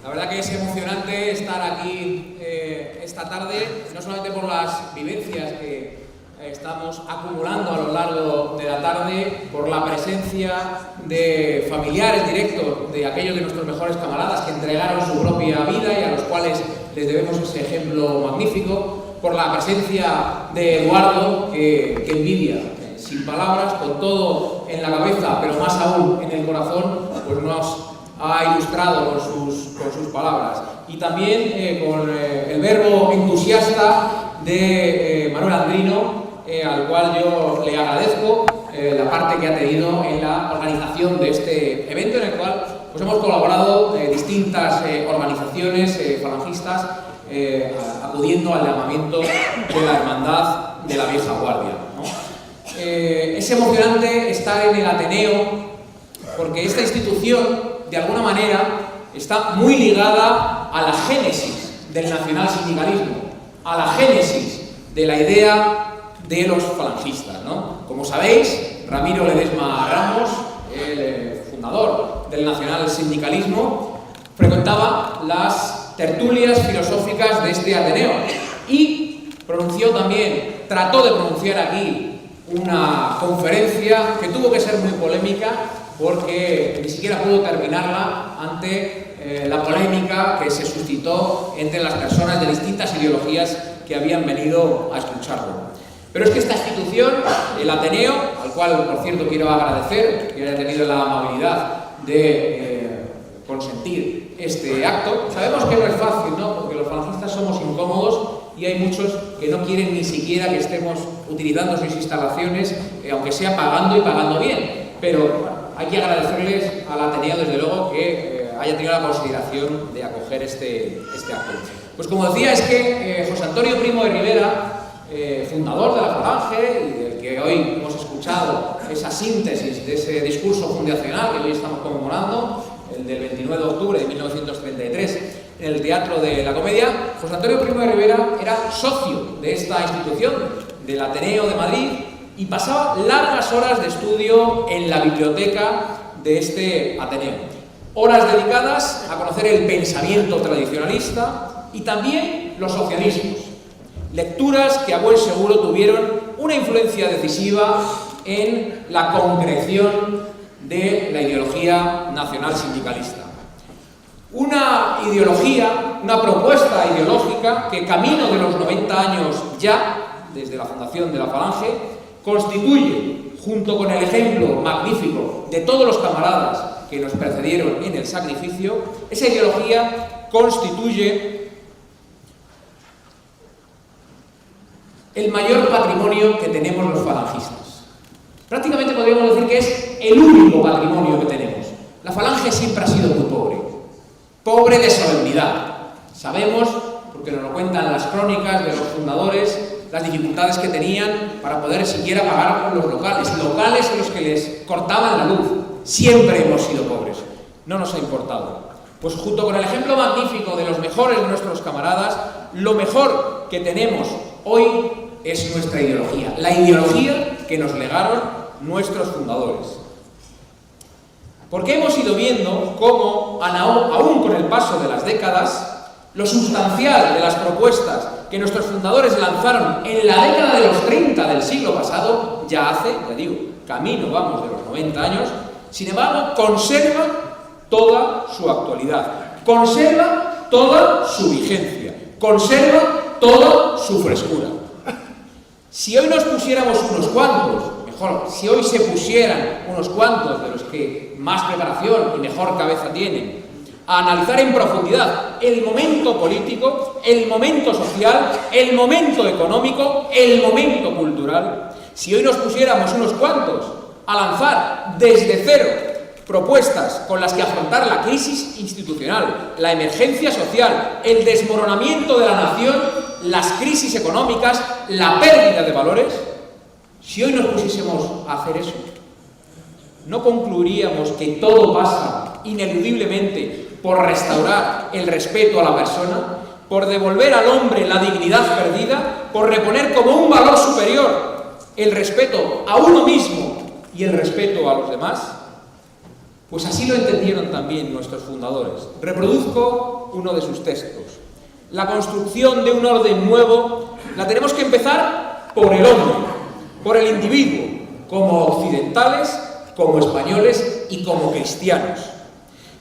La verdad que es emocionante estar aquí esta tarde, no solamente por las vivencias que estamos acumulando a lo largo de la tarde, por la presencia de familiares directos de aquellos de nuestros mejores camaradas que entregaron su propia vida y a los cuales les debemos ese ejemplo magnífico, por la presencia de Eduardo, que envidia, sin palabras, con todo en la cabeza, pero más aún en el corazón, pues nos ha ilustrado con sus palabras. Y también con el verbo entusiasta de Manuel Andrino, al cual yo le agradezco la parte que ha tenido en la organización de este evento, en el cual pues, hemos colaborado distintas organizaciones falangistas acudiendo al llamamiento de la Hermandad de la Vieja Guardia, ¿no? Es emocionante estar en el Ateneo porque esta institución, de alguna manera, está muy ligada a la génesis del nacionalsindicalismo, a la génesis de la idea de los falangistas, ¿no? Como sabéis, Ramiro Ledesma Ramos, el fundador del nacionalsindicalismo, frecuentaba las tertulias filosóficas de este Ateneo y pronunció también, trató de pronunciar aquí una conferencia que tuvo que ser muy polémica porque ni siquiera pudo terminarla ante la polémica que se suscitó entre las personas de distintas ideologías que habían venido a escucharlo. Pero es que esta institución, el Ateneo, al cual, por cierto, quiero agradecer que haya tenido la amabilidad de consentir este acto, sabemos que no es fácil, ¿no? Porque los falangistas somos incómodos y hay muchos que no quieren ni siquiera que estemos utilizando sus instalaciones, aunque sea pagando y pagando bien. Pero hay que agradecerles al Ateneo, desde luego, que haya tenido la consideración de acoger este acto. Pues como decía, es que José Antonio Primo de Rivera, fundador de la Falange y del que hoy hemos escuchado esa síntesis de ese discurso fundacional que hoy estamos conmemorando, el del 29 de octubre de 1933, en el Teatro de la Comedia, José Antonio Primo de Rivera era socio de esta institución, del Ateneo de Madrid, y pasaba largas horas de estudio en la biblioteca de este Ateneo. Horas dedicadas a conocer el pensamiento tradicionalista y también los socialismos. Lecturas que a buen seguro tuvieron una influencia decisiva en la concreción de la ideología nacional sindicalista. Una ideología, una propuesta ideológica que camino de los 90 años ya, desde la fundación de la Falange, constituye, junto con el ejemplo magnífico de todos los camaradas que nos precedieron en el sacrificio, esa ideología constituye el mayor patrimonio que tenemos los falangistas. Prácticamente podríamos decir que es el único patrimonio que tenemos. La Falange siempre ha sido muy pobre de solemnidad. Sabemos, porque nos lo cuentan las crónicas de los fundadores, las dificultades que tenían para poder siquiera pagar los locales en los que les cortaban la luz. Siempre hemos sido pobres, no nos ha importado. Pues junto con el ejemplo magnífico de los mejores de nuestros camaradas, lo mejor que tenemos hoy es nuestra ideología, la ideología que nos legaron nuestros fundadores. Porque hemos ido viendo cómo, aún con el paso de las décadas, lo sustancial de las propuestas que nuestros fundadores lanzaron en la década de los 30 del siglo pasado, ya hace, ya digo, camino vamos de los 90 años, sin embargo, conserva toda su actualidad, conserva toda su vigencia, conserva toda su frescura. Si hoy nos pusiéramos unos cuantos, mejor, si hoy se pusieran unos cuantos de los que más preparación y mejor cabeza tienen, a analizar en profundidad el momento político, el momento social, el momento económico, el momento cultural, si hoy nos pusiéramos unos cuantos a lanzar desde cero propuestas con las que afrontar la crisis institucional, la emergencia social, el desmoronamiento de la nación, las crisis económicas, la pérdida de valores, si hoy nos pusiésemos a hacer eso, ¿no concluiríamos que todo pasa ineludiblemente por restaurar el respeto a la persona, por devolver al hombre la dignidad perdida, por reponer como un valor superior el respeto a uno mismo y el respeto a los demás? Pues así lo entendieron también nuestros fundadores. Reproduzco dijo uno de sus textos. La construcción de un orden nuevo la tenemos que empezar por el hombre, por el individuo, como occidentales, como españoles y como cristianos.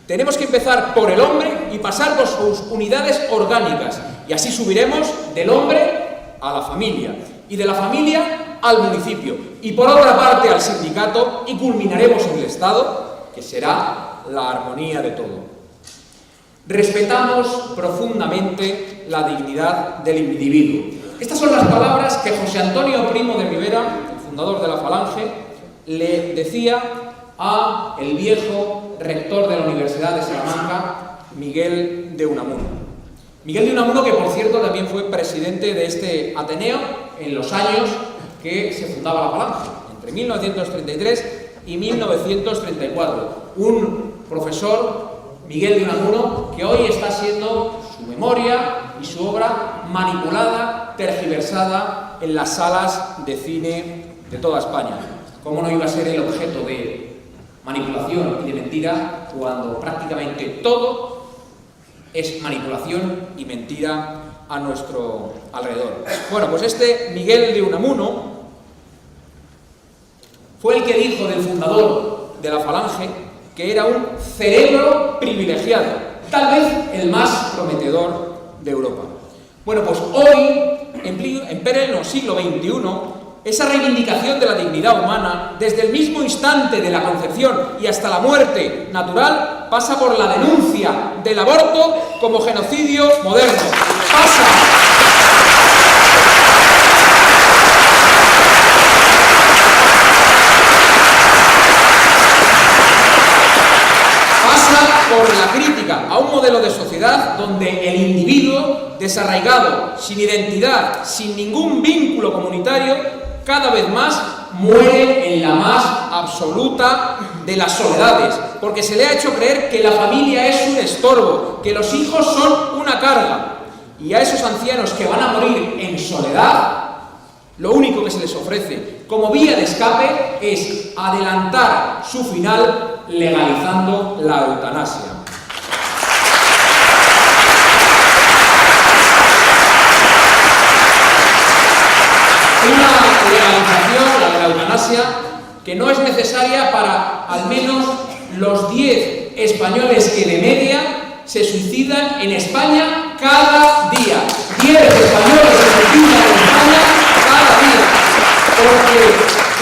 Tenemos que empezar por el hombre y pasar por sus unidades orgánicas, y así subiremos del hombre a la familia, y de la familia al municipio, y por otra parte al sindicato, y culminaremos en el Estado, que será la armonía de todo. Respetamos profundamente la dignidad del individuo. Estas son las palabras que José Antonio Primo de Rivera, el fundador de la Falange, le decía a el viejo rector de la Universidad de Salamanca, Miguel de Unamuno. Miguel de Unamuno, que por cierto también fue presidente de este Ateneo en los años que se fundaba la Falange, entre 1933 y 1934. Un profesor, Miguel de Unamuno, que hoy está siendo su memoria y su obra manipulada, tergiversada en las salas de cine de toda España. ¿Cómo no iba a ser el objeto de manipulación y de mentira cuando prácticamente todo es manipulación y mentira a nuestro alrededor? Bueno, pues este Miguel de Unamuno fue el que dijo del fundador de la Falange que era un cerebro privilegiado, tal vez el más prometedor de Europa. Bueno, pues hoy, en pleno siglo XXI, esa reivindicación de la dignidad humana, desde el mismo instante de la concepción y hasta la muerte natural, pasa por la denuncia del aborto como genocidio moderno. Pasa por la crítica a un modelo de sociedad donde el individuo, desarraigado, sin identidad, sin ningún vínculo comunitario, cada vez más muere en la más absoluta de las soledades, porque se le ha hecho creer que la familia es un estorbo, que los hijos son una carga, y a esos ancianos que van a morir en soledad, lo único que se les ofrece como vía de escape es adelantar su final legalizando la eutanasia. Una legalización, la de la eutanasia, que no es necesaria para al menos los 10 españoles que de media se suicidan en España cada día. 10 españoles se suicidan en España cada día. Porque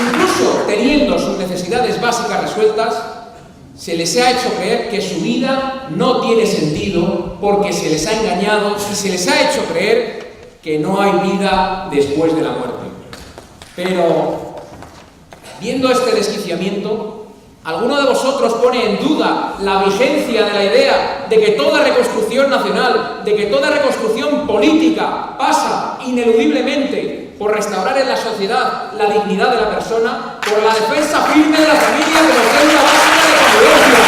incluso teniendo sus necesidades básicas resueltas, se les ha hecho creer que su vida no tiene sentido porque se les ha engañado y se les ha hecho creer que no hay vida después de la muerte. Pero, viendo este desquiciamiento, ¿alguno de vosotros pone en duda la vigencia de la idea de que toda reconstrucción nacional, de que toda reconstrucción política pasa ineludiblemente por restaurar en la sociedad la dignidad de la persona, por la defensa firme de la familia como célula básica de convivencia?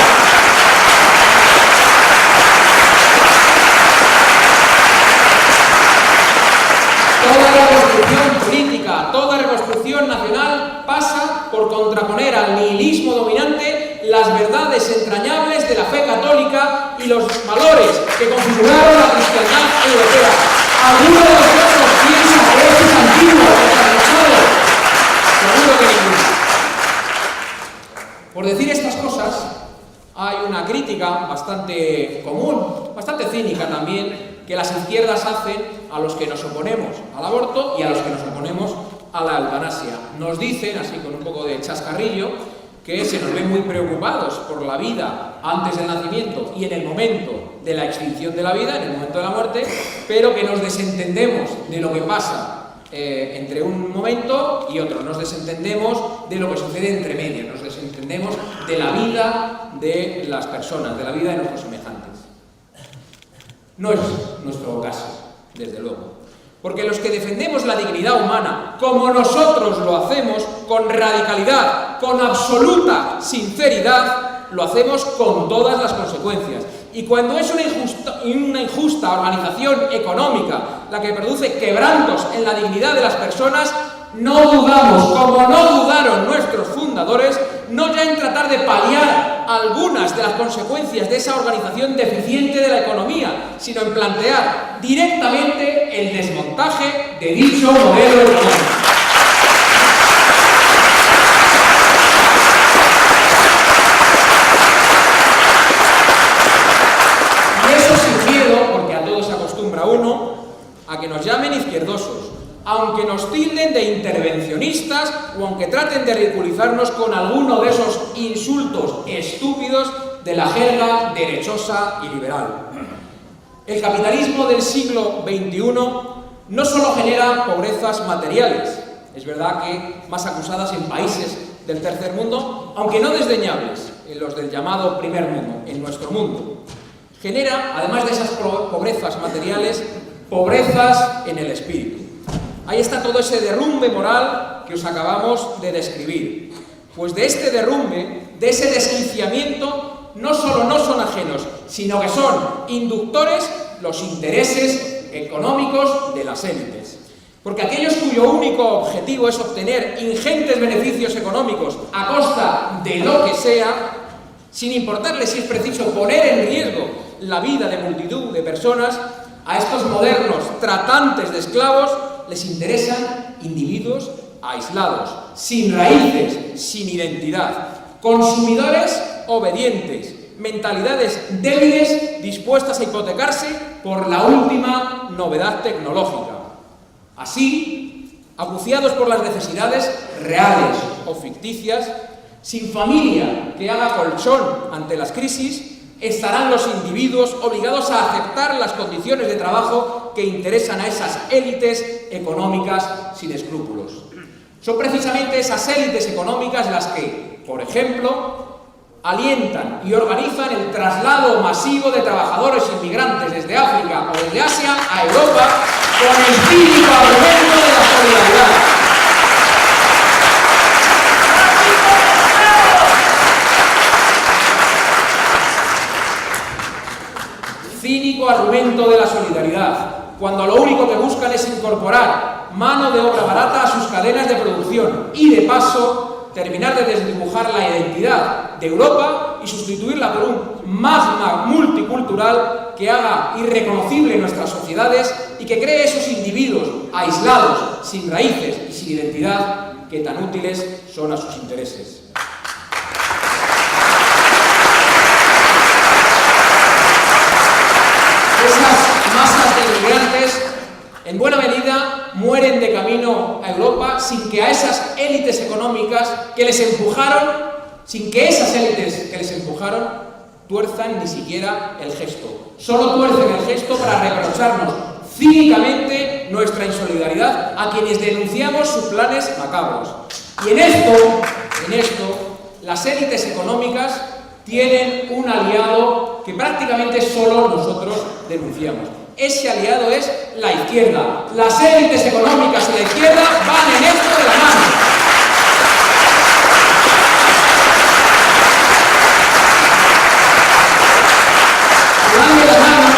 Toda reconstrucción política, toda reconstrucción nacional pasa por contraponer al nihilismo dominante las verdades entrañables de la fe católica y los valores que configuraron la cristiandad europea. ¿Alguno de vosotros piensa que esto es antiguo, desactualizado? Seguro que ninguno. Por decir estas cosas, hay una crítica bastante común, bastante cínica también, que las izquierdas hacen a los que nos oponemos al aborto y a los que nos oponemos a la eutanasia. Nos dicen, así con un poco de chascarrillo, que se nos ven muy preocupados por la vida antes del nacimiento y en el momento de la extinción de la vida, en el momento de la muerte, pero que nos desentendemos de lo que pasa entre un momento y otro. Nos desentendemos de lo que sucede entre medias, nos desentendemos de la vida de las personas, de la vida de nuestros semejantes. No es nuestro caso, desde luego. Porque los que defendemos la dignidad humana, como nosotros lo hacemos, con radicalidad, con absoluta sinceridad, lo hacemos con todas las consecuencias. Y cuando es una injusta organización económica la que produce quebrantos en la dignidad de las personas, no dudamos, como no dudaron nuestros fundadores, no ya en tratar de paliar algunas de las consecuencias de esa organización deficiente de la economía, sino en plantear directamente el desmontaje de dicho modelo económico. Y eso sin miedo, porque a todo se acostumbra uno, a que nos llamen izquierdosos, aunque nos tilden de intervencionistas o aunque traten de ridiculizarnos con alguno de esos insultos estúpidos de la jerga derechosa y liberal. El capitalismo del siglo XXI no solo genera pobrezas materiales, es verdad que más acusadas en países del tercer mundo, aunque no desdeñables en los del llamado primer mundo, en nuestro mundo. Genera, además de esas pobrezas materiales, pobrezas en el espíritu. Ahí está todo ese derrumbe moral que os acabamos de describir. Pues de este derrumbe, de ese desquiciamiento, no solo no son ajenos, sino que son inductores los intereses económicos de las élites. Porque aquellos cuyo único objetivo es obtener ingentes beneficios económicos a costa de lo que sea, sin importarles si es preciso poner en riesgo la vida de multitud de personas, a estos modernos tratantes de esclavos les interesan individuos aislados, sin raíces, sin identidad, consumidores obedientes, mentalidades débiles dispuestas a hipotecarse por la última novedad tecnológica. Así, acuciados por las necesidades reales o ficticias, sin familia que haga colchón ante las crisis, estarán los individuos obligados a aceptar las condiciones de trabajo que interesan a esas élites económicas sin escrúpulos. Son precisamente esas élites económicas las que, por ejemplo, alientan y organizan el traslado masivo de trabajadores inmigrantes desde África o desde Asia a Europa con el cínico argumento de la solidaridad. Cínico argumento de la solidaridad, cuando lo único que buscan es incorporar mano de obra barata a sus cadenas de producción y, de paso, terminar de desdibujar la identidad de Europa y sustituirla por un magma multicultural que haga irreconocible nuestras sociedades y que cree esos individuos aislados, sin raíces y sin identidad que tan útiles son a sus intereses. Esas masas de inmigrantes, en buena medida, mueren de camino a Europa sin que a esas élites económicas que les empujaron, tuerzan ni siquiera el gesto. Solo tuercen el gesto para reprocharnos cínicamente nuestra insolidaridad a quienes denunciamos sus planes macabros. Y en esto, las élites económicas tienen un aliado que prácticamente solo nosotros denunciamos. Ese aliado es la izquierda. Las élites económicas y la izquierda van en esto de la mano. Van de la mano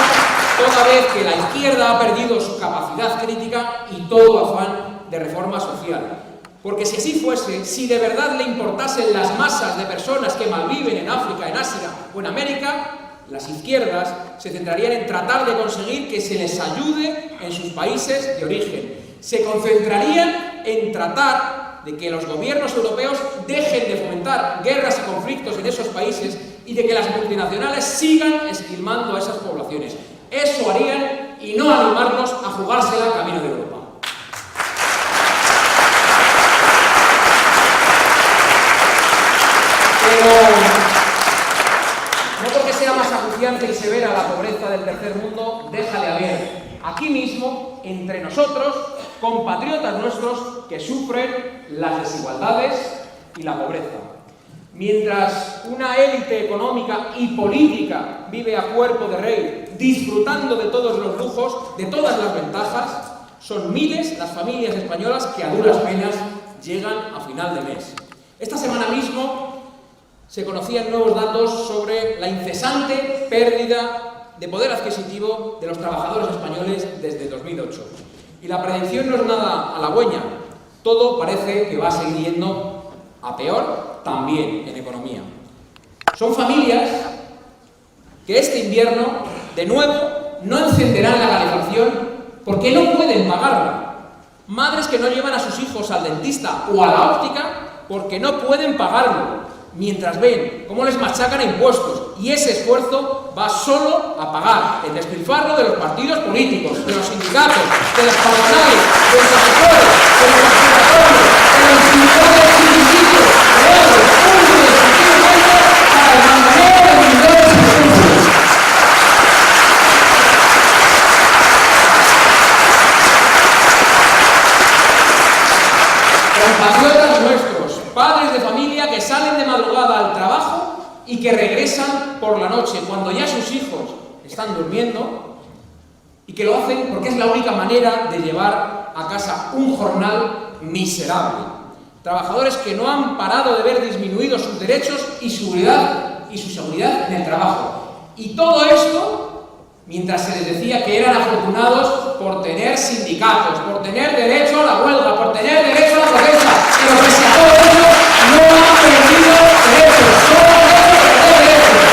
toda vez que la izquierda ha perdido su capacidad crítica y todo afán de reforma social. Porque si así fuese, si de verdad le importasen las masas de personas que malviven en África, en Asia o en América, las izquierdas se centrarían en tratar de conseguir que se les ayude en sus países de origen. Se concentrarían en tratar de que los gobiernos europeos dejen de fomentar guerras y conflictos en esos países y de que las multinacionales sigan esquilmando a esas poblaciones. Eso harían y no animarnos a jugársela camino de Europa. Pero no porque sea más acuciante y severa la pobreza del tercer mundo, deja de haber aquí mismo, entre nosotros, compatriotas nuestros que sufren las desigualdades y la pobreza. Mientras una élite económica y política vive a cuerpo de rey, disfrutando de todos los lujos, de todas las ventajas, son miles las familias españolas que a duras penas llegan a final de mes. Esta semana mismo se conocían nuevos datos sobre la incesante pérdida de poder adquisitivo de los trabajadores españoles desde 2008. Y la predicción no es nada halagüeña. Todo parece que va a seguir yendo a peor también en economía. Son familias que este invierno, de nuevo, no encenderán la calefacción porque no pueden pagarla. Madres que no llevan a sus hijos al dentista o a la óptica porque no pueden pagarlo, mientras ven cómo les machacan a impuestos, y ese esfuerzo va solo a pagar el despilfarro de los partidos políticos, de los sindicatos, de las patronales, de los asesores, de los observatorios, de los sindicatos de chiringuitos, de euros, públicos, para el mantenimiento de los millones de recursos. Compatriotas nuestros, padres de familia que salen de madrugada al trabajo y que regresan por la noche, cuando ya sus hijos están durmiendo, y que lo hacen porque es la única manera de llevar a casa un jornal miserable. Trabajadores que no han parado de ver disminuidos sus derechos y su seguridad en el trabajo. Y todo esto mientras se les decía que eran afortunados por tener sindicatos, por tener derecho a la huelga, por tener derecho a la protesta, pero pese a todo eso no han perdido derechos, solo han hecho perder derechos.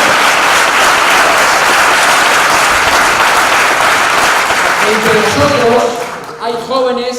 Entre nosotros hay jóvenes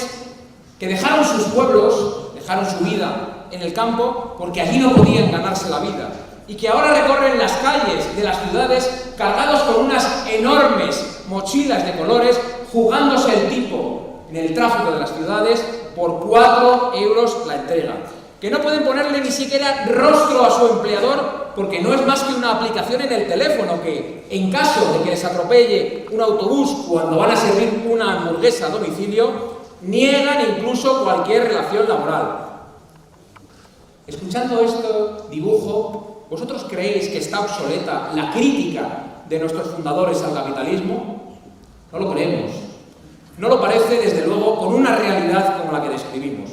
que dejaron sus pueblos, dejaron su vida en el campo porque allí no podían ganarse la vida, y que ahora recorren las calles de las ciudades cargados con unas enormes mochilas de colores, jugándose el tipo en el tráfico de las ciudades por 4 euros la entrega. Que no pueden ponerle ni siquiera rostro a su empleador porque no es más que una aplicación en el teléfono que, en caso de que les atropelle un autobús cuando van a servir una hamburguesa a domicilio, niegan incluso cualquier relación laboral. Escuchando este dibujo, ¿vosotros creéis que está obsoleta la crítica de nuestros fundadores al capitalismo? No lo creemos. No lo parece, desde luego, con una realidad como la que describimos.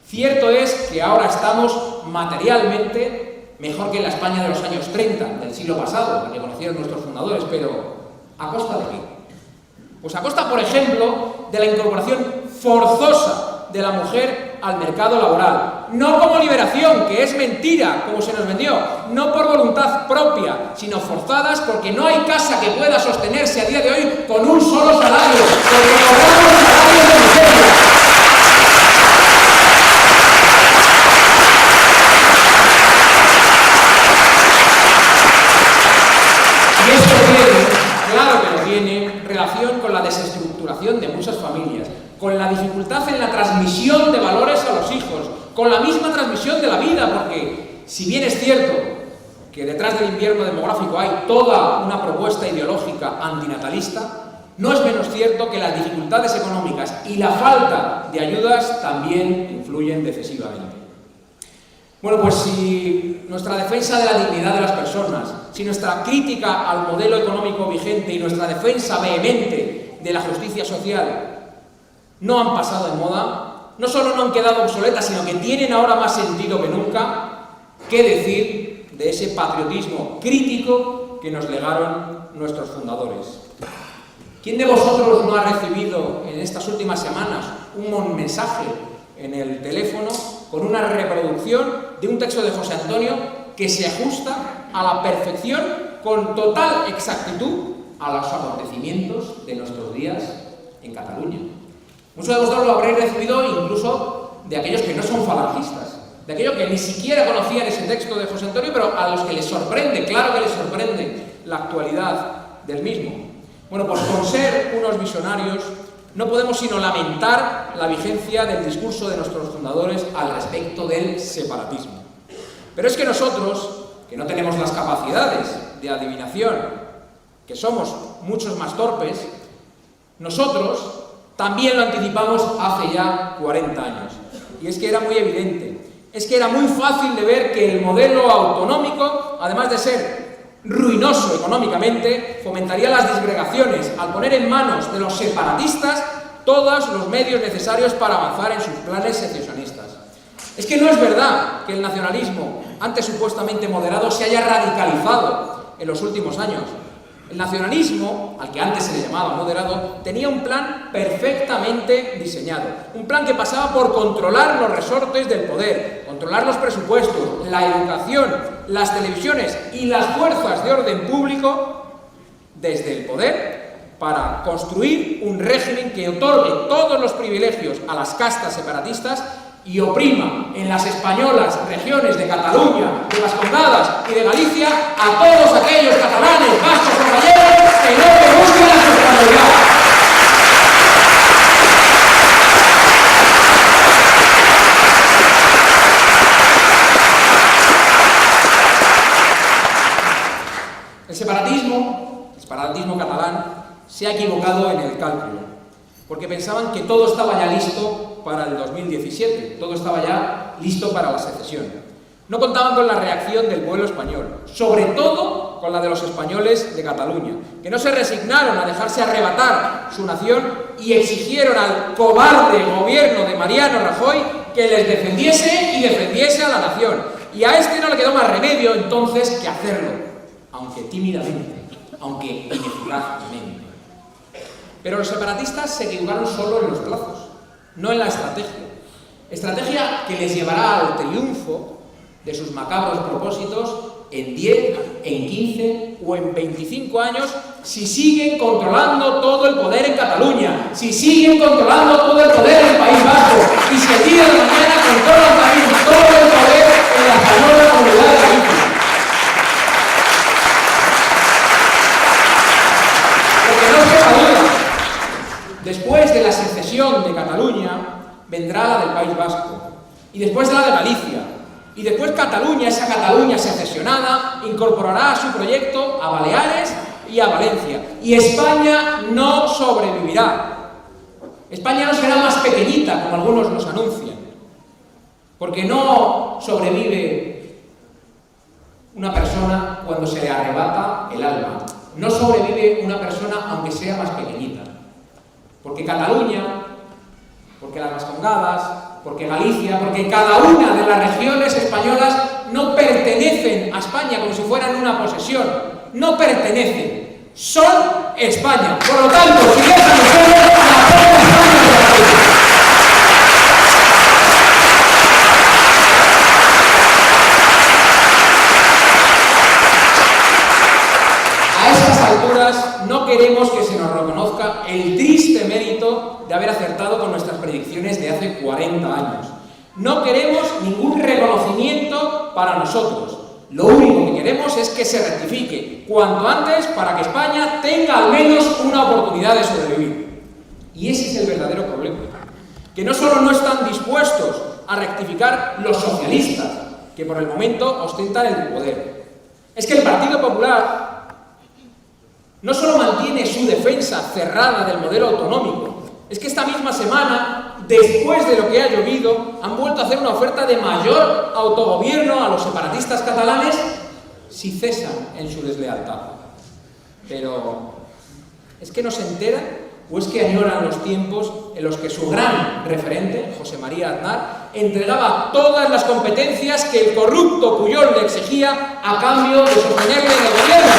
Cierto es que ahora estamos materialmente mejor que en la España de los años 30, del siglo pasado, que conocieron nuestros fundadores, pero ¿a costa de qué? Pues a costa, por ejemplo, de la incorporación forzosa de la mujer al mercado laboral. No como liberación, que es mentira, como se nos vendió, no por voluntad propia, sino forzadas porque no hay casa que pueda sostenerse a día de hoy con un solo salario, porque cobramos salarios de miseria. Y esto tiene, claro que lo tiene, relación con la desestructuración de muchas familias, con la dificultad en la transmisión de valores a los hijos, con la misma transmisión de la vida, porque si bien es cierto que detrás del invierno demográfico hay toda una propuesta ideológica antinatalista, no es menos cierto que las dificultades económicas y la falta de ayudas también influyen decisivamente. Bueno, pues si nuestra defensa de la dignidad de las personas, si nuestra crítica al modelo económico vigente y nuestra defensa vehemente de la justicia social no han pasado de moda, no solo no han quedado obsoletas, sino que tienen ahora más sentido que nunca, ¿qué decir de ese patriotismo crítico que nos legaron nuestros fundadores? ¿Quién de vosotros no ha recibido en estas últimas semanas un mensaje en el teléfono con una reproducción de un texto de José Antonio que se ajusta a la perfección, con total exactitud, a los acontecimientos de nuestros días en Cataluña? Muchos de vosotros lo habréis recibido incluso de aquellos que no son falangistas, de aquellos que ni siquiera conocían ese texto de José Antonio, pero a los que les sorprende, claro que les sorprende la actualidad del mismo. Bueno, pues con ser unos visionarios no podemos sino lamentar la vigencia del discurso de nuestros fundadores al respecto del separatismo. Pero es que nosotros, que no tenemos las capacidades de adivinación, que somos muchos más torpes, nosotros también lo anticipamos hace ya 40 años. Y es que era muy evidente, es que era muy fácil de ver que el modelo autonómico, además de ser ruinoso económicamente, fomentaría las disgregaciones al poner en manos de los separatistas todos los medios necesarios para avanzar en sus planes secesionistas. Es que no es verdad que el nacionalismo, antes supuestamente moderado, se haya radicalizado en los últimos años. El nacionalismo, al que antes se le llamaba moderado, tenía un plan perfectamente diseñado. Un plan que pasaba por controlar los resortes del poder, controlar los presupuestos, la educación, las televisiones y las fuerzas de orden público desde el poder para construir un régimen que otorgue todos los privilegios a las castas separatistas y oprima en las españolas regiones de Cataluña, de las Condadas y de Galicia a todos aquellos catalanes, vascos o gallegos que no busquen la españolidad. El separatismo catalán se ha equivocado en el cálculo, porque pensaban que todo estaba ya listo para el 2017, todo estaba ya listo para la secesión. No contaban con la reacción del pueblo español, sobre todo con la de los españoles de Cataluña, que no se resignaron a dejarse arrebatar su nación y exigieron al cobarde gobierno de Mariano Rajoy que les defendiese y defendiese a la nación. Y a este no le quedó más remedio entonces que hacerlo, aunque tímidamente, aunque ineficazmente. Pero los separatistas se equivocaron solo en los plazos, no en la estrategia. Estrategia que les llevará al triunfo de sus macabros propósitos en 10, en 15 o en 25 años si siguen controlando todo el poder en Cataluña, si siguen controlando todo el poder en el País Vasco y si el día de mañana controlan también todo el poder en la española Comunidad de Galicia. Porque no se duda, después de la secesión de Cataluña vendrá la del País Vasco y después la de Galicia. Y después Cataluña, esa Cataluña secesionada, incorporará a su proyecto a Baleares y a Valencia. Y España no sobrevivirá. España no será más pequeñita, como algunos nos anuncian. Porque no sobrevive una persona cuando se le arrebata el alma. No sobrevive una persona aunque sea más pequeñita. Porque Cataluña, porque las Vascongadas, porque Galicia, porque cada una de las regiones españolas no pertenecen a España como si fueran una posesión. No pertenecen. Son España. Por lo tanto, si dejan de ser, la propia España de la Galicia. A estas alturas no queremos que se nos reconozca el triste mérito de haber acertado con nuestras predicciones de hace 40 años. No queremos ningún reconocimiento para nosotros. Lo único que queremos es que se rectifique cuanto antes para que España tenga al menos una oportunidad de sobrevivir. Y ese es el verdadero problema. Que no solo no están dispuestos a rectificar los socialistas, que por el momento ostentan el poder. Es que el Partido Popular no solo mantiene su defensa cerrada del modelo autonómico, es que esta misma semana, después de lo que ha llovido, han vuelto a hacer una oferta de mayor autogobierno a los separatistas catalanes si cesan en su deslealtad. Pero, ¿es que no se enteran o es que añoran los tiempos en los que su gran referente, José María Aznar, entregaba todas las competencias que el corrupto Pujol le exigía a cambio de sostenerle en el gobierno?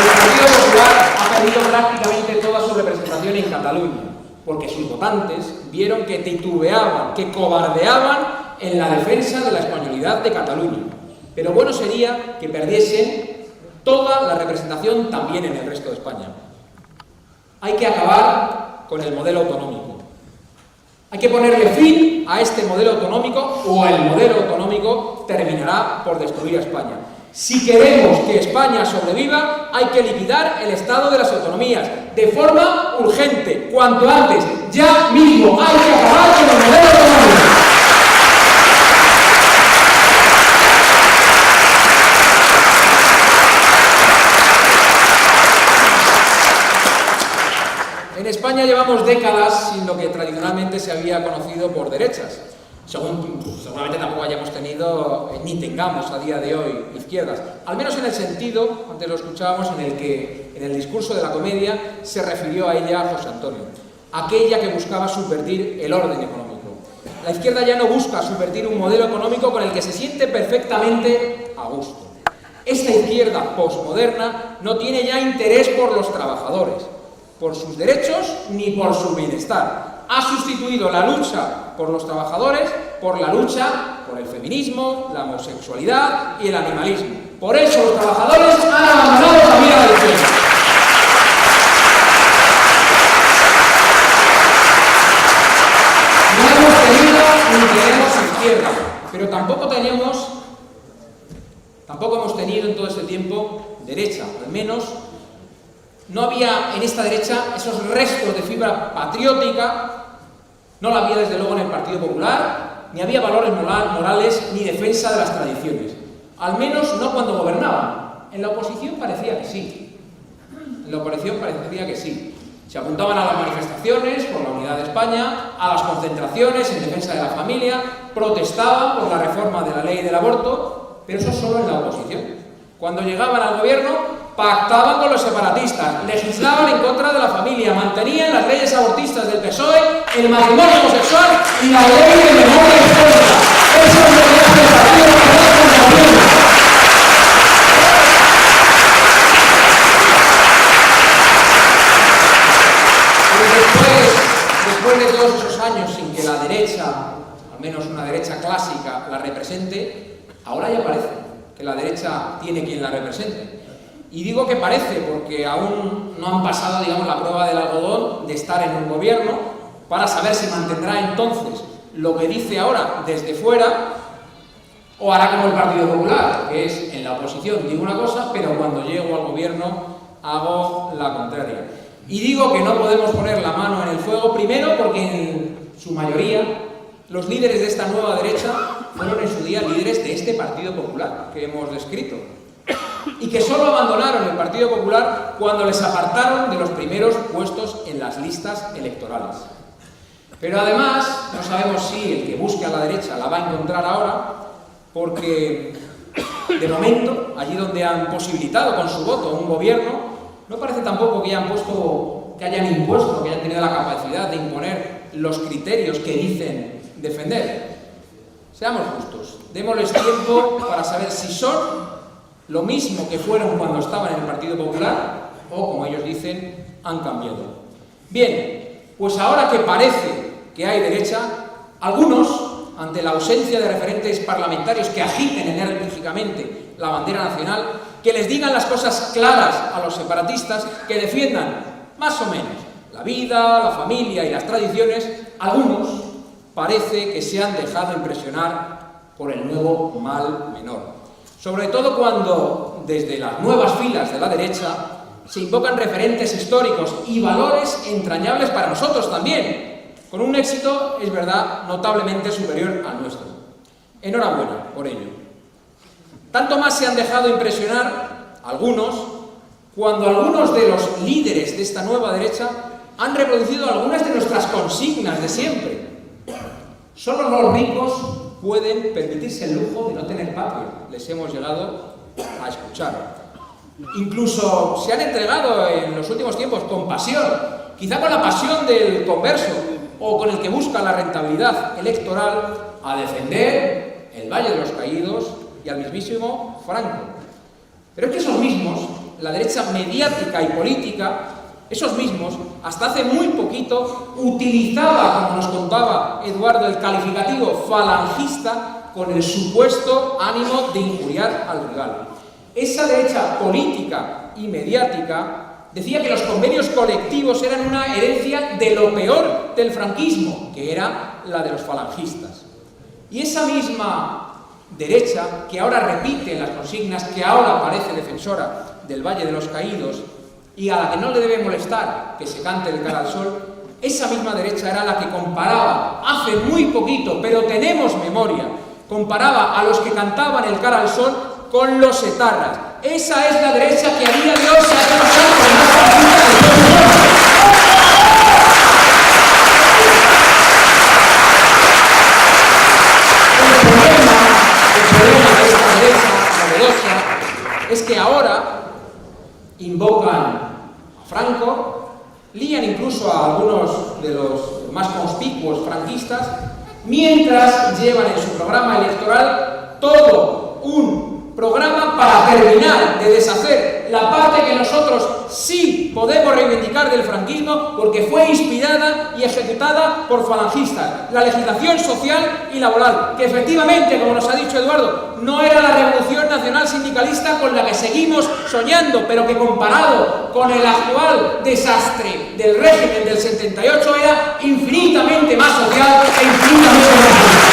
El Partido Popular ha perdido prácticamente toda su representación en Cataluña, porque sus votantes vieron que titubeaban, que cobardeaban en la defensa de la españolidad de Cataluña. Pero bueno sería que perdiesen toda la representación también en el resto de España. Hay que acabar con el modelo autonómico. Hay que ponerle fin a este modelo autonómico o el modelo autonómico terminará por destruir a España. Si queremos que España sobreviva, hay que liquidar el Estado de las autonomías de forma urgente, cuanto antes, ya mismo. Hay que acabar con el modelo autonómico. En España llevamos décadas sin lo que tradicionalmente se había conocido por derechas. Seguramente tampoco hayamos tenido, ni tengamos a día de hoy, izquierdas. Al menos en el sentido, antes lo escuchábamos, en el que en el discurso de la comedia se refirió a ella José Antonio. Aquella que buscaba subvertir el orden económico. La izquierda ya no busca subvertir un modelo económico con el que se siente perfectamente a gusto. Esta izquierda posmoderna no tiene ya interés por los trabajadores, por sus derechos ni por su bienestar. Ha sustituido la lucha por los trabajadores por la lucha por el feminismo, la homosexualidad y el animalismo. Por eso los trabajadores han abandonado la vía del sueño. No hemos tenido ni tenemos izquierda, pero tampoco hemos tenido en todo este tiempo derecha. Al menos no había en esta derecha esos restos de fibra patriótica, no la había desde luego en el Partido Popular, ni había valores morales ni defensa de las tradiciones. Al menos no cuando gobernaban. En la oposición parecía que sí. Se apuntaban a las manifestaciones por la unidad de España, a las concentraciones en defensa de la familia, protestaban por la reforma de la ley del aborto, pero eso solo en la oposición. Cuando llegaban al gobierno, pactaban con los separatistas, legislaban en contra de la familia, mantenían las leyes abortistas del PSOE, el matrimonio homosexual y la ley de memoria histórica. Eso es lo que hace el Partido Popular con el gobierno. Después de todos esos años sin que la derecha, al menos una derecha clásica, la represente, ahora ya parece que la derecha tiene quien la represente. Y digo que parece porque aún no han pasado, digamos, la prueba del algodón de estar en un gobierno para saber si mantendrá entonces lo que dice ahora desde fuera o hará como el Partido Popular, que es en la oposición digo una cosa, pero cuando llego al gobierno hago la contraria. Y digo que no podemos poner la mano en el fuego, primero porque en su mayoría los líderes de esta nueva derecha fueron en su día líderes de este Partido Popular que hemos descrito, y que solo abandonaron el Partido Popular cuando les apartaron de los primeros puestos en las listas electorales. Pero además, no sabemos si el que busque a la derecha la va a encontrar ahora, porque de momento, allí donde han posibilitado con su voto un gobierno, no parece tampoco que hayan impuesto, que hayan tenido la capacidad de imponer los criterios que dicen defender. Seamos justos, démosles tiempo para saber si son lo mismo que fueron cuando estaban en el Partido Popular o, como ellos dicen, han cambiado. Bien, pues ahora que parece que hay derecha, algunos, ante la ausencia de referentes parlamentarios que agiten enérgicamente la bandera nacional, que les digan las cosas claras a los separatistas, que defiendan, más o menos, la vida, la familia y las tradiciones, algunos parece que se han dejado impresionar por el nuevo mal menor. Sobre todo cuando, desde las nuevas filas de la derecha, se invocan referentes históricos y valores entrañables para nosotros también, con un éxito, es verdad, notablemente superior al nuestro. Enhorabuena por ello. Tanto más se han dejado impresionar algunos, cuando algunos de los líderes de esta nueva derecha han reproducido algunas de nuestras consignas de siempre. Solo los ricos pueden permitirse el lujo de no tener patria, les hemos llegado a escuchar. Incluso se han entregado en los últimos tiempos con pasión, quizá con la pasión del converso o con el que busca la rentabilidad electoral, a defender el Valle de los Caídos y al mismísimo Franco. Pero es que esos mismos, la derecha mediática y política, esos mismos, hasta hace muy poquito, utilizaba, como nos contaba Eduardo, el calificativo falangista con el supuesto ánimo de injuriar al rival. Esa derecha política y mediática decía que los convenios colectivos eran una herencia de lo peor del franquismo, que era la de los falangistas. Y esa misma derecha, que ahora repite las consignas, que ahora parece defensora del Valle de los Caídos y a la que no le debe molestar que se cante el cara al sol, esa misma derecha era la que comparaba hace muy poquito, pero tenemos memoria, comparaba a los que cantaban el cara al sol con los etarras. Esa es la derecha que a día de hoy se ha pasado con más conquista de todo el mundo. El problema de esta derecha novedosa es que ahora invocan a Franco, lían incluso a algunos de los más conspicuos franquistas, mientras llevan en su programa electoral todo un programa para terminar de deshacer la parte que nosotros sí podemos reivindicar del franquismo porque fue inspirada y ejecutada por falangistas. La legislación social y laboral, que efectivamente, como nos ha dicho Eduardo, no era la revolución nacional sindicalista con la que seguimos soñando, pero que comparado con el actual desastre del régimen del 78 era infinitamente más social e infinitamente más justa.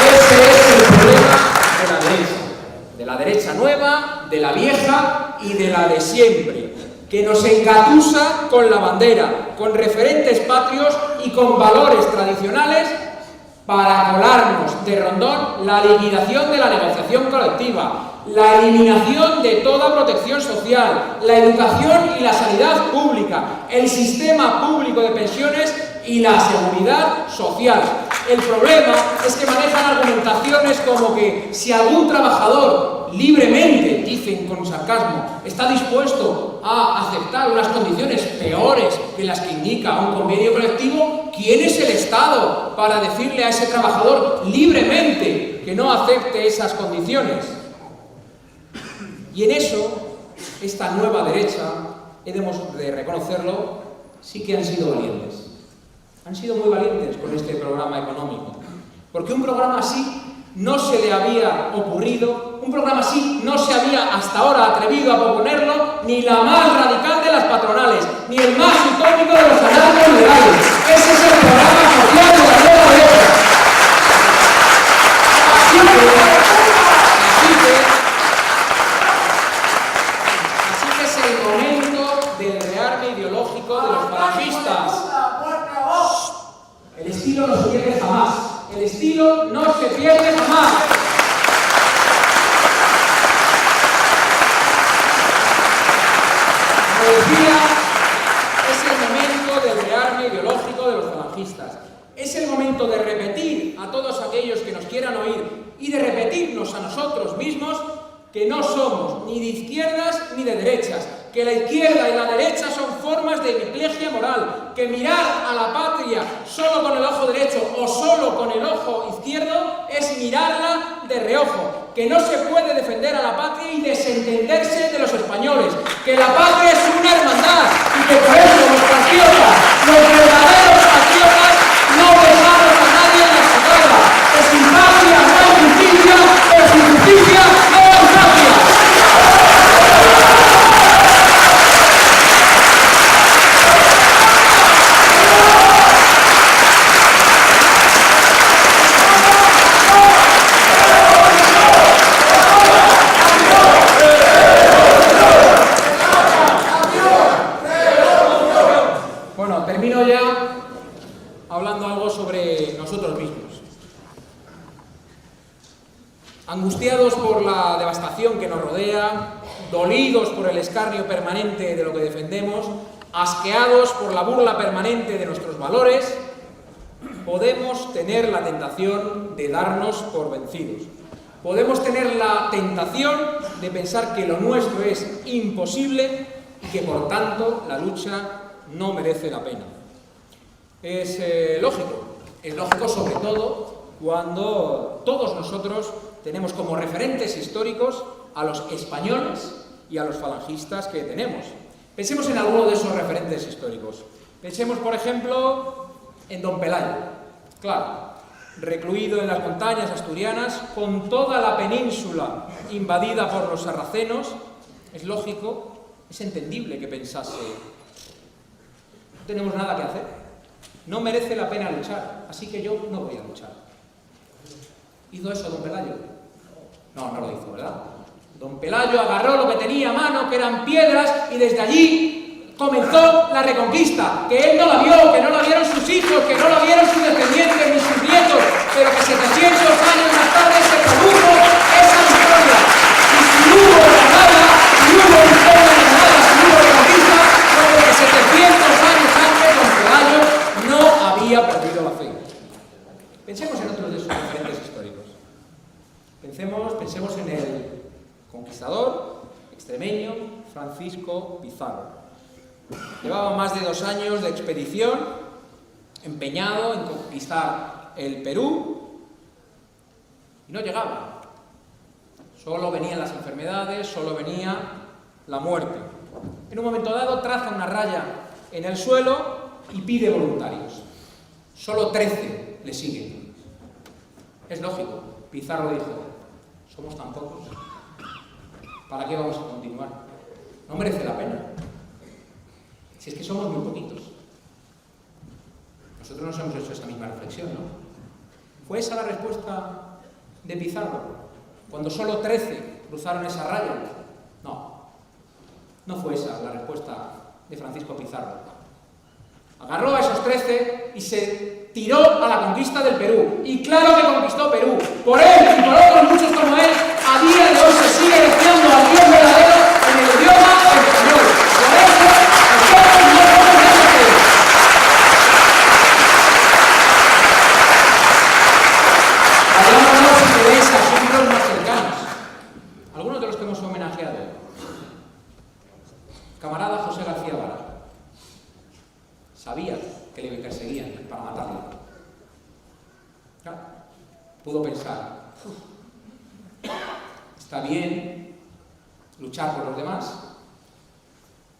Ese es el problema de la derecha nueva, de la vieja y de la de siempre, que nos engatusa con la bandera, con referentes patrios y con valores tradicionales para colarnos de rondón la liquidación de la negociación colectiva, la eliminación de toda protección social, la educación y la sanidad pública, el sistema público de pensiones y la seguridad social. El problema es que manejan argumentaciones como que si algún trabajador libremente, dicen con sarcasmo, está dispuesto a aceptar unas condiciones peores que las que indica un convenio colectivo, ¿quién es el Estado para decirle a ese trabajador libremente que no acepte esas condiciones? Y en eso, esta nueva derecha, debemos de reconocerlo, sí que han sido valientes. Han sido muy valientes con este programa económico, porque un programa así no se le había ocurrido, un programa así no se había hasta ahora atrevido a proponerlo ni la más radical de las patronales, ni el más utópico de los anarcos liberales. Ese es el programa social de la nueva derecha. Así que es el momento del rearme ideológico de los falangistas. El estilo no se pierde jamás. El estilo no se pierde jamás. Como decía, es el momento del rearme ideológico de los falangistas. Es el momento de repetir a todos aquellos que nos quieran oír y de repetirnos a nosotros mismos que no somos ni de izquierdas ni de derechas, que la izquierda y la derecha son formas de hemiplegia moral, que mirar a la patria solo con el ojo derecho o solo con el ojo izquierdo es mirarla de reojo, que no se puede defender a la patria y desentenderse de los españoles, que la patria es una hermandad y que por eso los patriotas, los verdaderos patriotas, no dejamos a nadie en la estacada, que sin patria no hay justicia, que sin justicia no hay patria. Termino ya hablando algo sobre nosotros mismos. Angustiados por la devastación que nos rodea, dolidos por el escarnio permanente de lo que defendemos, asqueados por la burla permanente de nuestros valores, podemos tener la tentación de darnos por vencidos. Podemos tener la tentación de pensar que lo nuestro es imposible y que por tanto la lucha no merece la pena. Es lógico sobre todo cuando todos nosotros tenemos como referentes históricos a los españoles y a los falangistas que tenemos. Pensemos en alguno de esos referentes históricos. Pensemos, por ejemplo, en Don Pelayo. Claro, recluido en las montañas asturianas, con toda la península invadida por los sarracenos, es lógico, es entendible que pensase: no tenemos nada que hacer, no merece la pena luchar, así que yo no voy a luchar. ¿Hizo eso Don Pelayo? No, no lo hizo, ¿verdad? Don Pelayo agarró lo que tenía a mano, que eran piedras, y desde allí comenzó la reconquista, que él no la vio, que no la vieron sus hijos, que no la vieron sus descendientes ni sus nietos, pero que 700 años más tarde se produjo esa victoria. Y si hubo nada, si hubo victoria de nada, si hubo reconquista, fue porque 700 años antes Don Pelayo no había perdido la fe. Pensemos en otros de sus referentes históricos. Pensemos en el conquistador extremeño Francisco Pizarro. Llevaba más de 2 años de expedición, empeñado en conquistar el Perú, Y no llegaba. Solo venían las enfermedades, solo venía la muerte. En un momento dado traza una raya en el suelo y pide voluntarios. Solo 13 le siguen. Es lógico. Pizarro dijo, somos tan pocos, ¿para qué vamos a continuar? No merece la pena. Si es que somos muy poquitos. Nosotros nos hemos hecho esa misma reflexión, ¿no? ¿Fue esa la respuesta de Pizarro? Cuando solo 13 cruzaron esa raya. No fue esa la respuesta de Francisco Pizarro. Agarró a esos 13 y se tiró a la conquista del Perú. Y claro que conquistó Perú. Por él y por otros muchos como él, a día de hoy se sigue deseando al Dios verdadero en el idioma español. Por eso, nosotros no somos necesarios. Hablamos de esas símbolos más cercanos. Algunos de los que hemos homenajeado. Camarada José García Vara. Sabía que le perseguían para matarlo. Claro, pudo pensar, está bien luchar por los demás,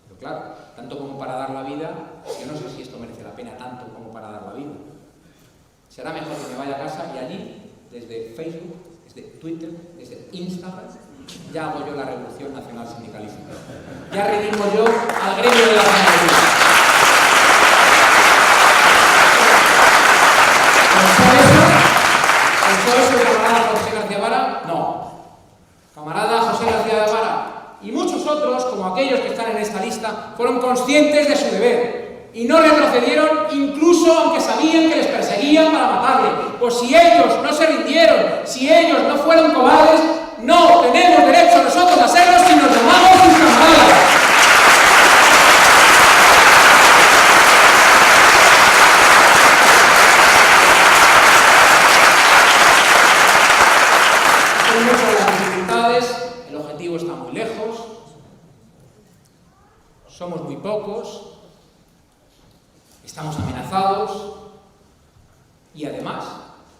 pero claro, tanto como para dar la vida, yo no sé si esto merece la pena tanto como para dar la vida. Será mejor que me vaya a casa y allí, desde Facebook, desde Twitter, desde Instagram, ya hago yo la revolución nacional sindicalista. Ya redimo yo al gremio de la familia. ¿Pensó eso el camarada José García Vara? No. Camarada José García Vara y muchos otros, como aquellos que están en esta lista, fueron conscientes de su deber y no retrocedieron, incluso aunque sabían que les perseguían para matarle. Pues si ellos no se rindieron, si ellos no fueron cobardes, no tenemos derecho nosotros a hacerlo si nos llamamos sus camaradas. El objetivo está muy lejos, somos muy pocos, estamos amenazados y además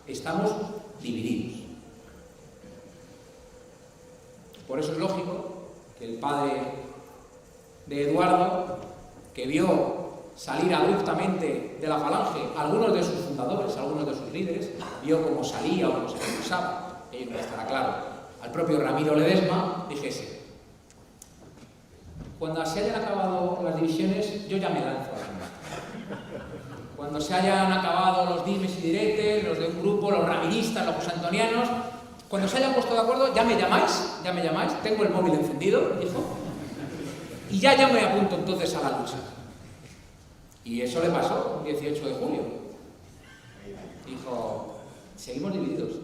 estamos divididos. Por eso es lógico que el padre de Eduardo, que vio salir abruptamente de la Falange a algunos de sus fundadores, a algunos de sus líderes, vio cómo salía o cómo se expulsaba, ello no estará claro, al propio Ramiro Ledesma, dijese: cuando se hayan acabado las divisiones, yo ya me lanzo a la combate. Cuando se hayan acabado los dimes y diretes, los de un grupo, los ramiristas, los josantonianos, cuando se hayan puesto de acuerdo, ya me llamáis, tengo el móvil encendido, dijo, y ya me apunto entonces a la lucha. Y eso le pasó el 18 de julio. Dijo, seguimos divididos.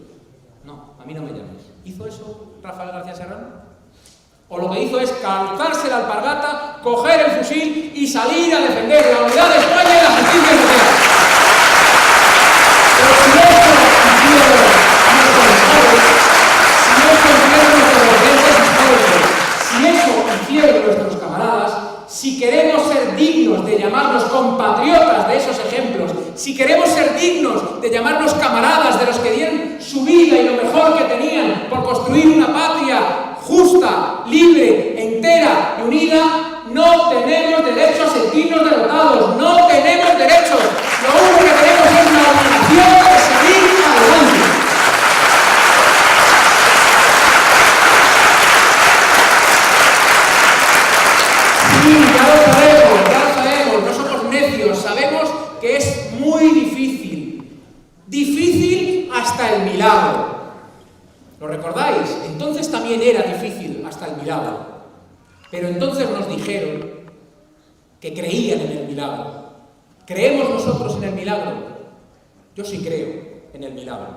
No, a mí no me llames. ¿Hizo eso Rafael García Serrano? O lo que hizo es calzarse la alpargata, coger el fusil y salir a defender la unidad de España y la justicia social. Pero si eso hicieron nuestros camaradas, si queremos ser dignos de llamarnos compatriotas de esos ejemplos, si queremos ser dignos de llamarnos camaradas de los que dieron su vida y lo mejor que tenían por construir una patria justa, libre, entera y unida, no tenemos derecho a sentirnos derrotados, no tenemos derecho. Lo único que tenemos es la obligación de seguir adelante. Sí, ya lo sabemos, no somos necios, sabemos que es muy difícil hasta el milagro. ¿Lo recordáis? Entonces también era difícil hasta el milagro. Pero entonces nos dijeron que creían en el milagro. ¿Creemos nosotros en el milagro? Yo sí creo en el milagro.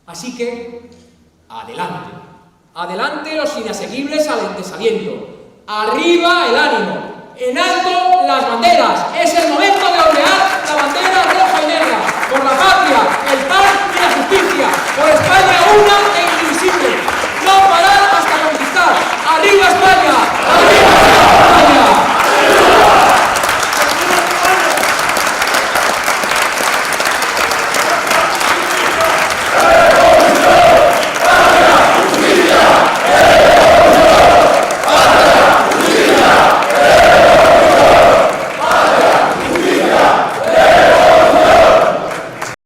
Así que, adelante. Adelante los inasequibles al desaliento. Arriba el ánimo. En alto las banderas. Es el momento de ondear la bandera roja y negra. Por la patria, el pan y la justicia. Por España una